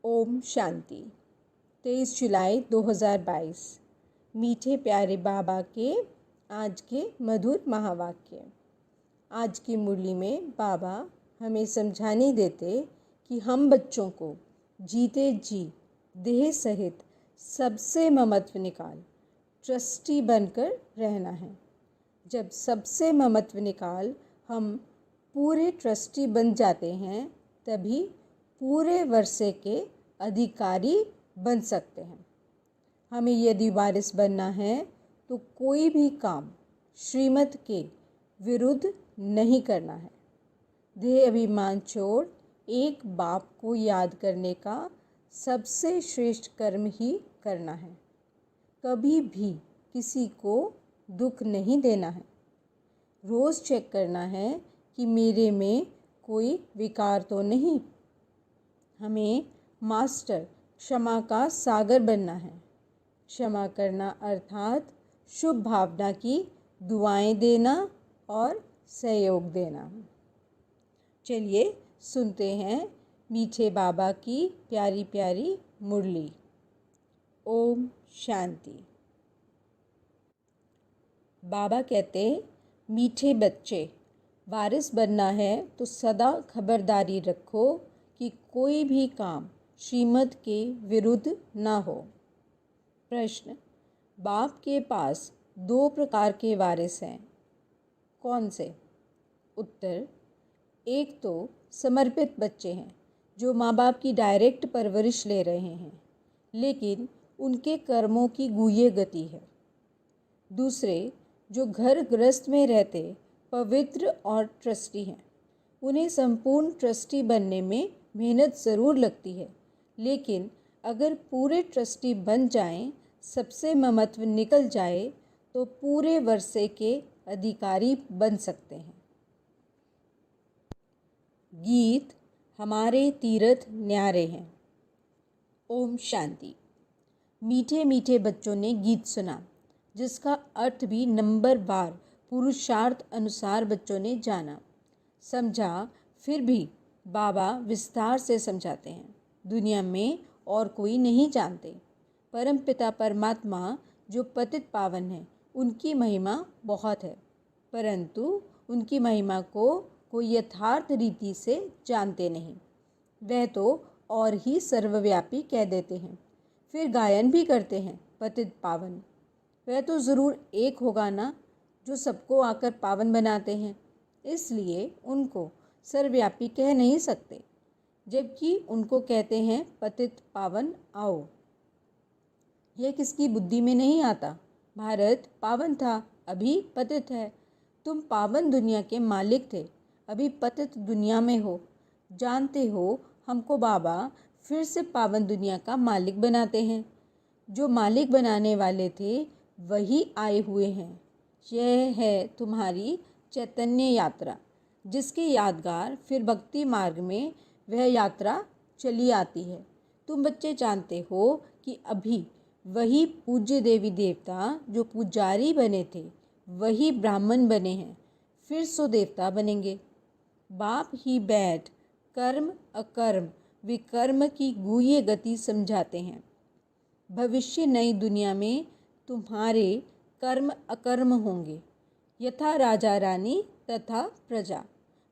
ओम शांति। 23 जुलाई 2022। मीठे प्यारे बाबा के आज के मधुर महावाक्य। आज की मुरली में बाबा हमें समझाने देते कि हम बच्चों को जीते जी देह सहित सबसे ममत्व निकाल ट्रस्टी बनकर रहना है। जब सबसे ममत्व निकाल हम पूरे ट्रस्टी बन जाते हैं तभी पूरे वर्षे के अधिकारी बन सकते हैं। हमें यदि वारिस बनना है तो कोई भी काम श्रीमत के विरुद्ध नहीं करना है। देह अभिमान छोड़ एक बाप को याद करने का सबसे श्रेष्ठ कर्म ही करना है। कभी भी किसी को दुख नहीं देना है। रोज़ चेक करना है कि मेरे में कोई विकार तो नहीं। हमें मास्टर क्षमा का सागर बनना है। क्षमा करना अर्थात शुभ भावना की दुआएं देना और सहयोग देना। चलिए सुनते हैं मीठे बाबा की प्यारी प्यारी मुरली। ओम शांति। बाबा कहते, मीठे बच्चे, वारिस बनना है तो सदा खबरदारी रखो कि कोई भी काम श्रीमत के विरुद्ध ना हो। प्रश्न, बाप के पास 2 प्रकार के वारिस हैं, कौन से? उत्तर, एक तो समर्पित बच्चे हैं जो माँ बाप की डायरेक्ट परवरिश ले रहे हैं लेकिन उनके कर्मों की गुह्य गति है। दूसरे जो घर गृहस्थ में रहते पवित्र और ट्रस्टी हैं। उन्हें संपूर्ण ट्रस्टी बनने में मेहनत ज़रूर लगती है लेकिन अगर पूरे ट्रस्टी बन जाएं, सबसे ममत्व निकल जाए तो पूरे वर्षे के अधिकारी बन सकते हैं। गीत हमारे तीर्थ न्यारे हैं। ओम शांति। मीठे मीठे बच्चों ने गीत सुना जिसका अर्थ भी नंबरवार पुरुषार्थ अनुसार बच्चों ने जाना समझा। फिर भी बाबा विस्तार से समझाते हैं। दुनिया में और कोई नहीं जानते। परमपिता परमात्मा जो पतित पावन है उनकी महिमा बहुत है परंतु उनकी महिमा को कोई यथार्थ रीति से जानते नहीं। वह तो और ही सर्वव्यापी कह देते हैं, फिर गायन भी करते हैं पतित पावन। वह तो ज़रूर एक होगा ना जो सबको आकर पावन बनाते हैं, इसलिए उनको सर्वव्यापी कह नहीं सकते जबकि उनको कहते हैं पतित पावन आओ। यह किसकी बुद्धि में नहीं आता। भारत पावन था, अभी पतित है। तुम पावन दुनिया के मालिक थे, अभी पतित दुनिया में हो। जानते हो हमको बाबा फिर से पावन दुनिया का मालिक बनाते हैं। जो मालिक बनाने वाले थे वही आए हुए हैं। यह है तुम्हारी चैतन्य यात्रा जिसके यादगार फिर भक्ति मार्ग में वह यात्रा चली आती है। तुम बच्चे जानते हो कि अभी वही पूज्य देवी देवता जो पुजारी बने थे वही ब्राह्मण बने हैं, फिर सो देवता बनेंगे। बाप ही बैठ कर्म अकर्म विकर्म की गुह्य गति समझाते हैं। भविष्य नई दुनिया में तुम्हारे कर्म अकर्म होंगे, यथा राजा रानी तथा प्रजा।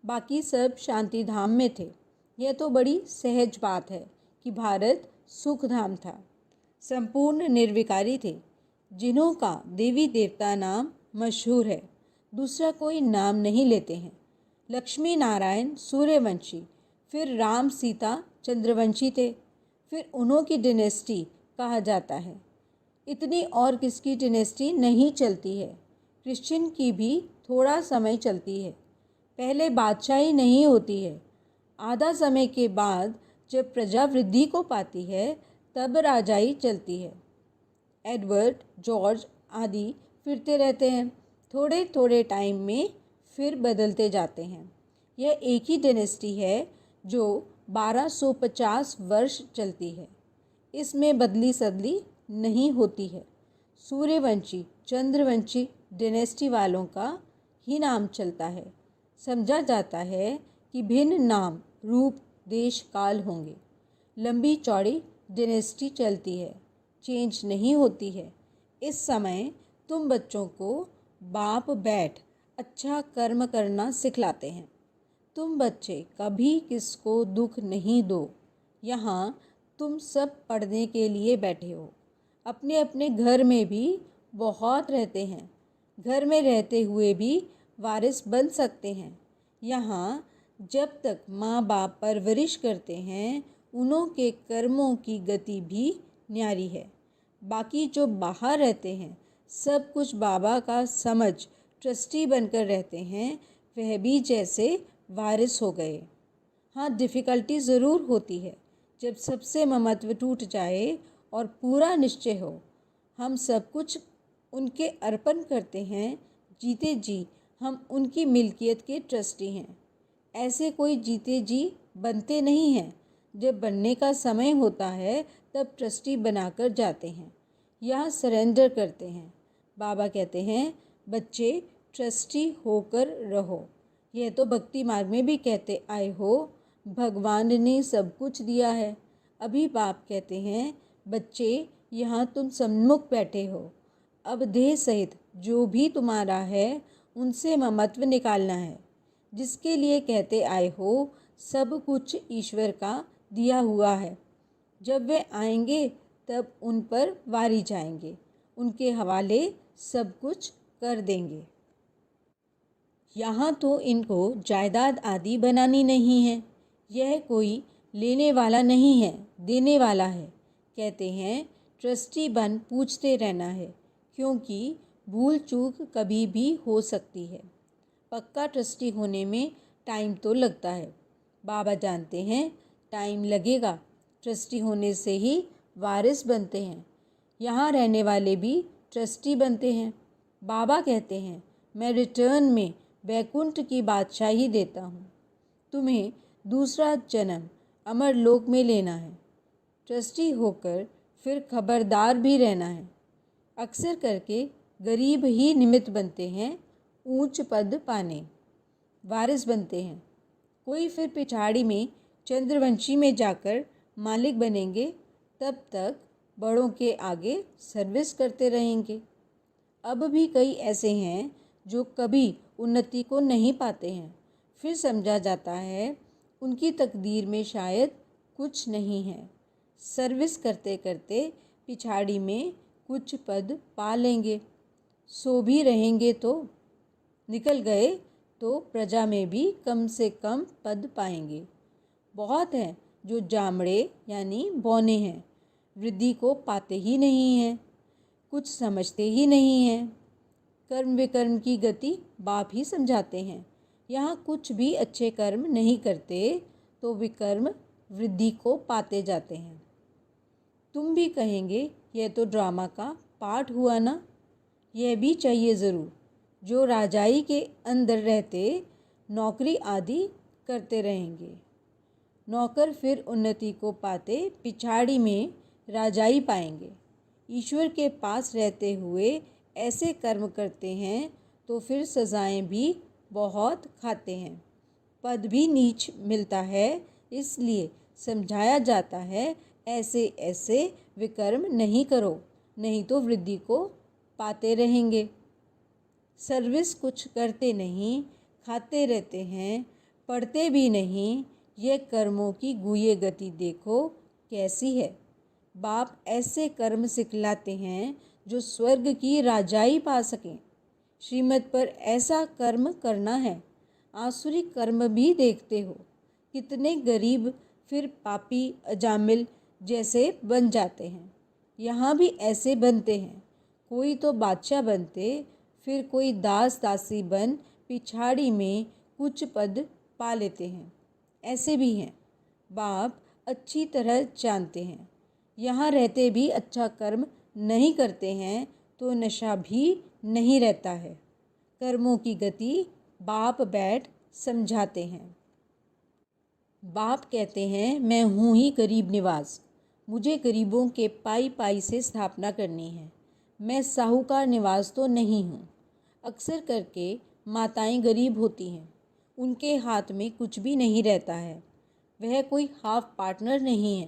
बाकी सब शांति धाम में थे। यह तो बड़ी सहज बात है कि भारत सुख धाम था। संपूर्ण निर्विकारी थे जिन्हों का देवी देवता नाम मशहूर है, दूसरा कोई नाम नहीं लेते हैं। लक्ष्मी नारायण सूर्यवंशी, फिर राम सीता चंद्रवंशी थे, फिर उन्हों की डिनेस्टी कहा जाता है। इतनी और किसकी डिनेस्टी नहीं चलती है। क्रिश्चियन की भी थोड़ा समय चलती है, पहले बादशाही नहीं होती है। आधा समय के बाद जब प्रजा वृद्धि को पाती है तब राजाई चलती है। एडवर्ड जॉर्ज आदि फिरते रहते हैं, थोड़े थोड़े टाइम में फिर बदलते जाते हैं। यह एक ही डिनेस्टी है जो 1250 वर्ष चलती है, इसमें बदली सदली नहीं होती है। सूर्यवंशी चंद्रवंशी डिनेस्टी वालों का ही नाम चलता है। समझा जाता है कि भिन्न नाम रूप देश काल होंगे। लंबी चौड़ी डिनेस्टी चलती है, चेंज नहीं होती है। इस समय तुम बच्चों को बाप बैठ अच्छा कर्म करना सिखलाते हैं। तुम बच्चे कभी किसको दुख नहीं दो। यहाँ तुम सब पढ़ने के लिए बैठे हो। अपने अपने घर में भी बहुत रहते हैं। घर में रहते हुए भी वारिस बन सकते हैं। यहाँ जब तक माँ बाप परवरिश करते हैं, उन्हों के कर्मों की गति भी न्यारी है। बाकी जो बाहर रहते हैं, सब कुछ बाबा का समझ ट्रस्टी बनकर रहते हैं, वह भी जैसे वारिस हो गए। हाँ, डिफ़िकल्टी ज़रूर होती है जब सबसे ममत्व टूट जाए और पूरा निश्चय हो हम सब कुछ उनके अर्पण करते हैं। जीते जी हम उनकी मिल्कियत के ट्रस्टी हैं। ऐसे कोई जीते जी बनते नहीं हैं। जब बनने का समय होता है तब ट्रस्टी बनाकर जाते हैं, यहाँ सरेंडर करते हैं। बाबा कहते हैं, बच्चे ट्रस्टी होकर रहो। यह तो भक्ति मार्ग में भी कहते आए हो, भगवान ने सब कुछ दिया है। अभी बाप कहते हैं, बच्चे यहाँ तुम सम्मुख बैठे हो। अब देह सहित जो भी तुम्हारा है उनसे ममत्व निकालना है। जिसके लिए कहते आए हो, सब कुछ ईश्वर का दिया हुआ है। जब वे आएंगे तब उन पर वारी जाएंगे, उनके हवाले सब कुछ कर देंगे। यहाँ तो इनको जायदाद आदि बनानी नहीं है। यह कोई लेने वाला नहीं है, देने वाला है। कहते हैं ट्रस्टी बन पूछते रहना है, क्योंकि भूल चूक कभी भी हो सकती है। पक्का ट्रस्टी होने में टाइम तो लगता है। बाबा जानते हैं टाइम लगेगा। ट्रस्टी होने से ही वारिस बनते हैं। यहाँ रहने वाले भी ट्रस्टी बनते हैं। बाबा कहते हैं, मैं रिटर्न में वैकुंठ की बादशाही देता हूँ। तुम्हें दूसरा जन्म अमर लोक में लेना है। ट्रस्टी होकर फिर खबरदार भी रहना है। अक्सर करके गरीब ही निमित्त बनते हैं ऊंच पद पाने, वारिस बनते हैं। कोई फिर पिछाड़ी में चंद्रवंशी में जाकर मालिक बनेंगे, तब तक बड़ों के आगे सर्विस करते रहेंगे। अब भी कई ऐसे हैं जो कभी उन्नति को नहीं पाते हैं। फिर समझा जाता है उनकी तकदीर में शायद कुछ नहीं है। सर्विस करते करते पिछाड़ी में कुछ पद पा लेंगे, सो भी रहेंगे तो निकल गए तो प्रजा में भी कम से कम पद पाएंगे। बहुत हैं जो जामड़े यानी बौने हैं, वृद्धि को पाते ही नहीं हैं, कुछ समझते ही नहीं हैं। कर्म विकर्म की गति बाप ही समझाते हैं। यहाँ कुछ भी अच्छे कर्म नहीं करते तो विकर्म वृद्धि को पाते जाते हैं। तुम भी कहेंगे, यह तो ड्रामा का पार्ट हुआ ना। यह भी चाहिए ज़रूर। जो राजाई के अंदर रहते नौकरी आदि करते रहेंगे, नौकर फिर उन्नति को पाते पिछाड़ी में राजाई पाएंगे। ईश्वर के पास रहते हुए ऐसे कर्म करते हैं तो फिर सजाएं भी बहुत खाते हैं, पद भी नीच मिलता है। इसलिए समझाया जाता है ऐसे ऐसे विकर्म नहीं करो, नहीं तो वृद्धि को पाते रहेंगे। सर्विस कुछ करते नहीं, खाते रहते हैं, पढ़ते भी नहीं। यह कर्मों की गुये गति देखो कैसी है। बाप ऐसे कर्म सिखलाते हैं जो स्वर्ग की राजाई पा सकें। श्रीमत पर ऐसा कर्म करना है। आसुरी कर्म भी देखते हो, कितने गरीब फिर पापी अजामिल जैसे बन जाते हैं। यहाँ भी ऐसे बनते हैं। कोई तो बादशाह बनते, फिर कोई दास दासी बन पिछाड़ी में कुछ पद पा लेते हैं। ऐसे भी हैं। बाप अच्छी तरह जानते हैं। यहाँ रहते भी अच्छा कर्म नहीं करते हैं तो नशा भी नहीं रहता है। कर्मों की गति बाप बैठ समझाते हैं। बाप कहते हैं, मैं हूँ ही गरीब निवास। मुझे गरीबों के पाई पाई से स्थापना करनी है। मैं साहूकार निवास तो नहीं हूँ। अक्सर करके माताएं गरीब होती हैं, उनके हाथ में कुछ भी नहीं रहता है। वह कोई हाफ पार्टनर नहीं है।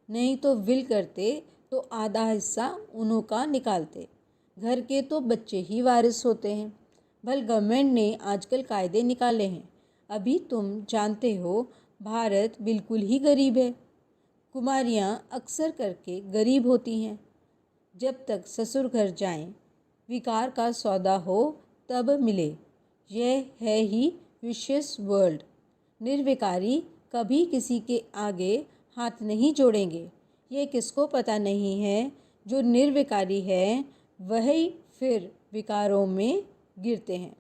नहीं तो विल करते तो आधा हिस्सा उन्हों का निकालते। घर के तो बच्चे ही वारिस होते हैं। भल गवर्नमेंट ने आजकल कायदे निकाले हैं। अभी तुम जानते हो भारत बिल्कुल ही गरीब है। कुमारियाँ अक्सर करके गरीब होती हैं। जब तक ससुर घर जाएं, विकार का सौदा हो तब मिले। यह है ही विशियस वर्ल्ड। निर्विकारी कभी किसी के आगे हाथ नहीं जोड़ेंगे। ये किसको पता नहीं है जो निर्विकारी है वही फिर विकारों में गिरते हैं।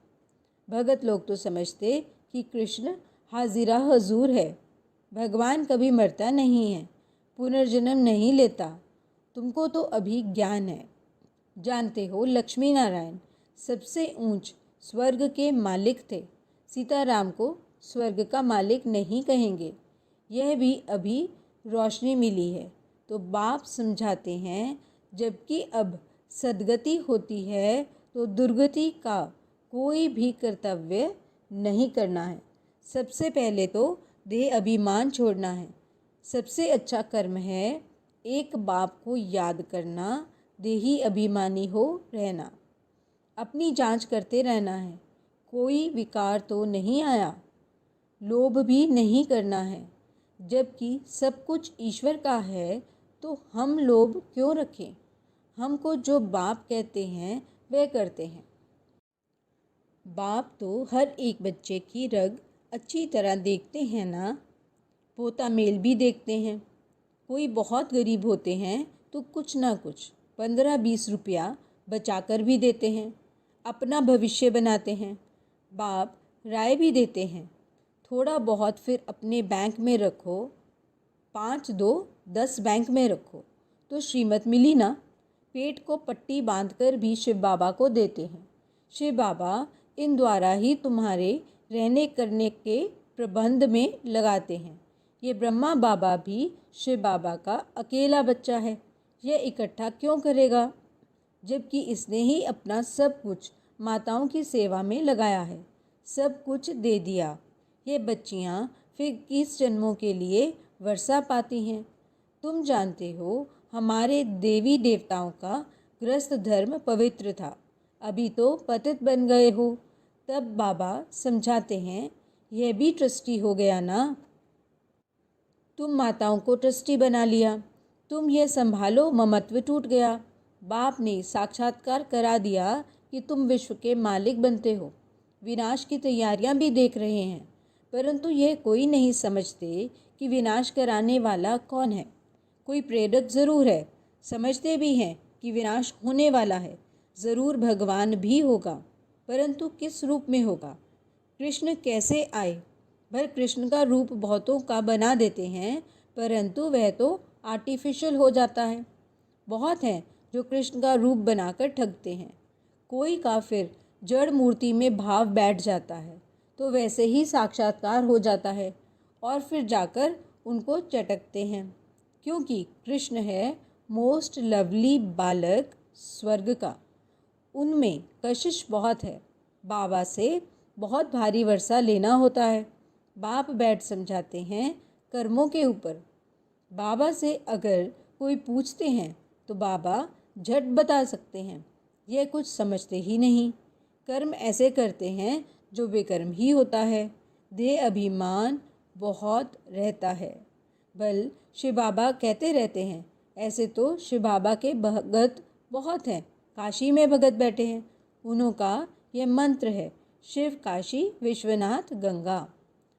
भगत लोग तो समझते कि कृष्ण हाजिरा हजूर है। भगवान कभी मरता नहीं है, पुनर्जन्म नहीं लेता। तुमको तो अभी ज्ञान है। जानते हो लक्ष्मी नारायण सबसे ऊंच स्वर्ग के मालिक थे। सीताराम को स्वर्ग का मालिक नहीं कहेंगे। यह भी अभी रोशनी मिली है तो बाप समझाते हैं, जबकि अब सद्गति होती है तो दुर्गति का कोई भी कर्तव्य नहीं करना है। सबसे पहले तो देह अभिमान छोड़ना है। सबसे अच्छा कर्म है एक बाप को याद करना, देही अभिमानी हो रहना। अपनी जांच करते रहना है, कोई विकार तो नहीं आया। लोभ भी नहीं करना है। जबकि सब कुछ ईश्वर का है तो हम लोभ क्यों रखें। हमको जो बाप कहते हैं वह करते हैं। बाप तो हर एक बच्चे की रग अच्छी तरह देखते हैं ना। पोता मेल भी देखते हैं। कोई बहुत गरीब होते हैं तो कुछ ना कुछ 15-20 रुपया बचाकर भी देते हैं। अपना भविष्य बनाते हैं। बाप राय भी देते हैं, थोड़ा बहुत फिर अपने बैंक में रखो। 5 दो 10 बैंक में रखो तो श्रीमत मिली ना। पेट को पट्टी बांधकर भी शिव बाबा को देते हैं। शिव बाबा इन द्वारा ही तुम्हारे रहने करने के प्रबंध में लगाते हैं। ये ब्रह्मा बाबा भी शिव बाबा का अकेला बच्चा है। यह इकट्ठा क्यों करेगा, जबकि इसने ही अपना सब कुछ माताओं की सेवा में लगाया है। सब कुछ दे दिया। ये बच्चियाँ फिर किस जन्मों के लिए वर्षा पाती हैं। तुम जानते हो हमारे देवी देवताओं का गृहस्थ धर्म पवित्र था। अभी तो पतित बन गए हो। तब बाबा समझाते हैं, यह भी ट्रस्टी हो गया ना। तुम माताओं को ट्रस्टी बना लिया। तुम यह संभालो, ममत्व टूट गया। बाप ने साक्षात्कार करा दिया कि तुम विश्व के मालिक बनते हो। विनाश की तैयारियां भी देख रहे हैं, परंतु यह कोई नहीं समझते कि विनाश कराने वाला कौन है। कोई प्रेरक ज़रूर है। समझते भी हैं कि विनाश होने वाला है। ज़रूर भगवान भी होगा, परंतु किस रूप में होगा। कृष्ण कैसे आए। भर कृष्ण का रूप बहुतों का बना देते हैं, परंतु वह तो आर्टिफिशियल हो जाता है। बहुत हैं जो कृष्ण का रूप बनाकर ठगते हैं। कोई का फिर जड़ मूर्ति में भाव बैठ जाता है तो वैसे ही साक्षात्कार हो जाता है और फिर जाकर उनको चटकते हैं, क्योंकि कृष्ण है मोस्ट लवली बालक स्वर्ग का। उनमें कशिश बहुत है। बाबा से बहुत भारी वर्षा लेना होता है। बाप बैठ समझाते हैं कर्मों के ऊपर। बाबा से अगर कोई पूछते हैं तो बाबा झट बता सकते हैं। यह कुछ समझते ही नहीं। कर्म ऐसे करते हैं जो बेकर्म ही होता है। देह अभिमान बहुत रहता है। बल शिव बाबा कहते रहते हैं, ऐसे तो शिव बाबा के भगत बहुत हैं। काशी में भगत बैठे हैं। उन्हों का यह मंत्र है, शिव काशी विश्वनाथ गंगा।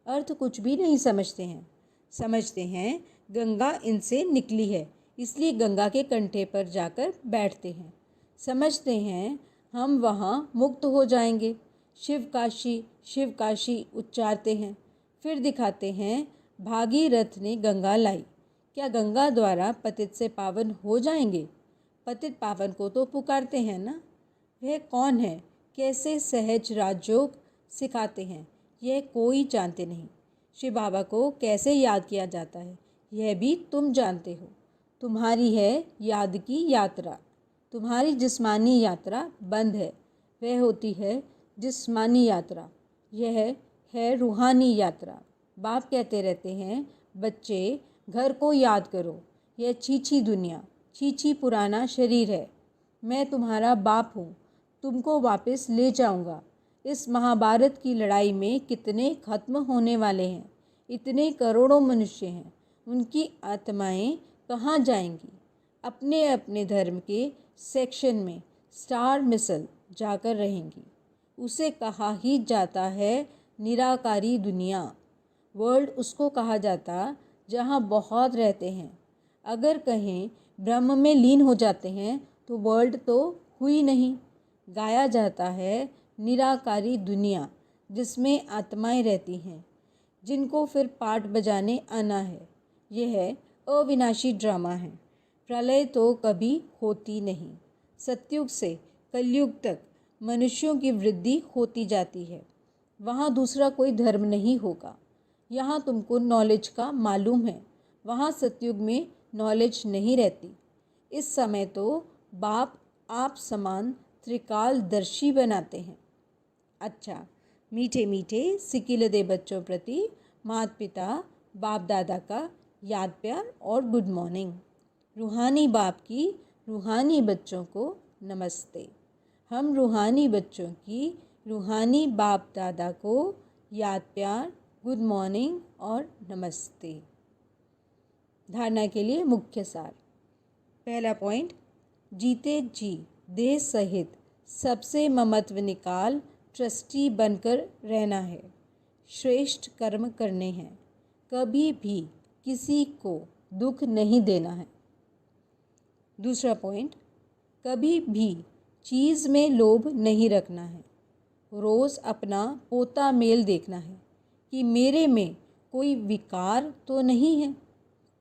अर्थ कुछ भी नहीं समझते हैं। समझते हैं गंगा इनसे निकली है, इसलिए गंगा के कंठे पर जाकर बैठते हैं। समझते हैं हम वहाँ मुक्त हो जाएंगे। शिव काशी उच्चारते हैं। फिर दिखाते हैं भागीरथ ने गंगा लाई। क्या गंगा द्वारा पतित से पावन हो जाएंगे। पतित पावन को तो पुकारते हैं ना। वह कौन है, कैसे सहज राजयोग सिखाते हैं, यह कोई जानते नहीं। शिव बाबा को कैसे याद किया जाता है यह भी तुम जानते हो। तुम्हारी है याद की यात्रा। तुम्हारी जिस्मानी यात्रा बंद है। वह होती है जिस्मानी यात्रा। यह है रूहानी यात्रा। बाप कहते रहते हैं, बच्चे घर को याद करो। यह छीछी दुनिया, छीछी पुराना शरीर है। मैं तुम्हारा बाप हूँ, तुमको वापस ले जाऊँगा। इस महाभारत की लड़ाई में कितने खत्म होने वाले हैं, इतने करोड़ों मनुष्य हैं, उनकी आत्माएं कहाँ जाएंगी? अपने अपने धर्म के सेक्शन में स्टार मिसल जाकर रहेंगी। उसे कहा ही जाता है निराकारी दुनिया। वर्ल्ड उसको कहा जाता जहाँ बहुत रहते हैं। अगर कहें ब्रह्म में लीन हो जाते हैं तो वर्ल्ड तो हुई नहीं। गाया जाता है निराकारी दुनिया, जिसमें आत्माएं रहती हैं, जिनको फिर पाठ बजाने आना है। यह अविनाशी ड्रामा है। प्रलय तो कभी होती नहीं। सतयुग से कलयुग तक मनुष्यों की वृद्धि होती जाती है। वहाँ दूसरा कोई धर्म नहीं होगा। यहाँ तुमको नॉलेज का मालूम है, वहाँ सतयुग में नॉलेज नहीं रहती। इस समय तो बाप आप समान त्रिकालदर्शी बनाते हैं। अच्छा, मीठे मीठे सिकिलदे बच्चों प्रति माता पिता बाप दादा का याद प्यार और गुड मॉर्निंग। रूहानी बाप की रूहानी बच्चों को नमस्ते। हम रूहानी बच्चों की रूहानी बाप दादा को याद प्यार, गुड मॉर्निंग और नमस्ते। धारणा के लिए मुख्य सार। पहला पॉइंट, जीते जी देह सहित सबसे ममत्व निकाल ट्रस्टी बनकर रहना है। श्रेष्ठ कर्म करने हैं। कभी भी किसी को दुख नहीं देना है। दूसरा पॉइंट, कभी भी चीज़ में लोभ नहीं रखना है। रोज़ अपना पोता मेल देखना है कि मेरे में कोई विकार तो नहीं है।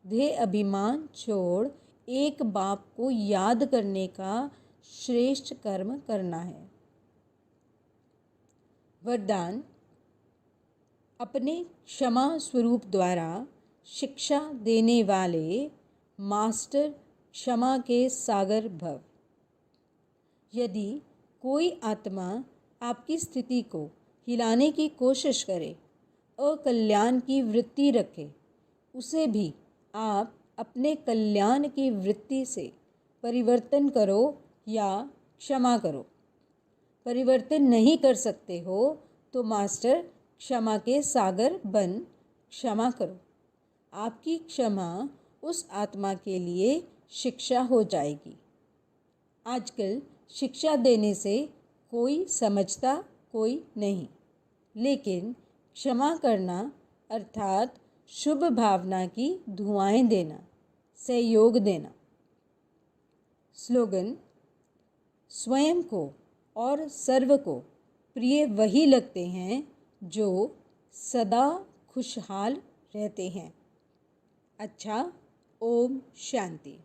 देह अभिमान छोड़ एक बाप को याद करने का श्रेष्ठ कर्म करना है। वरदान, अपने क्षमा स्वरूप द्वारा शिक्षा देने वाले मास्टर क्षमा के सागर भव। यदि कोई आत्मा आपकी स्थिति को हिलाने की कोशिश करे, अकल्याण की वृत्ति रखे, उसे भी आप अपने कल्याण की वृत्ति से परिवर्तन करो या क्षमा करो। परिवर्तन नहीं कर सकते हो तो मास्टर क्षमा के सागर बन क्षमा करो। आपकी क्षमा उस आत्मा के लिए शिक्षा हो जाएगी। आजकल शिक्षा देने से कोई समझता कोई नहीं, लेकिन क्षमा करना अर्थात शुभ भावना की धुआएं देना, सहयोग देना। स्लोगन, स्वयं को और सर्व को प्रिय वही लगते हैं जो सदा खुशहाल रहते हैं। अच्छा, ओम शांति।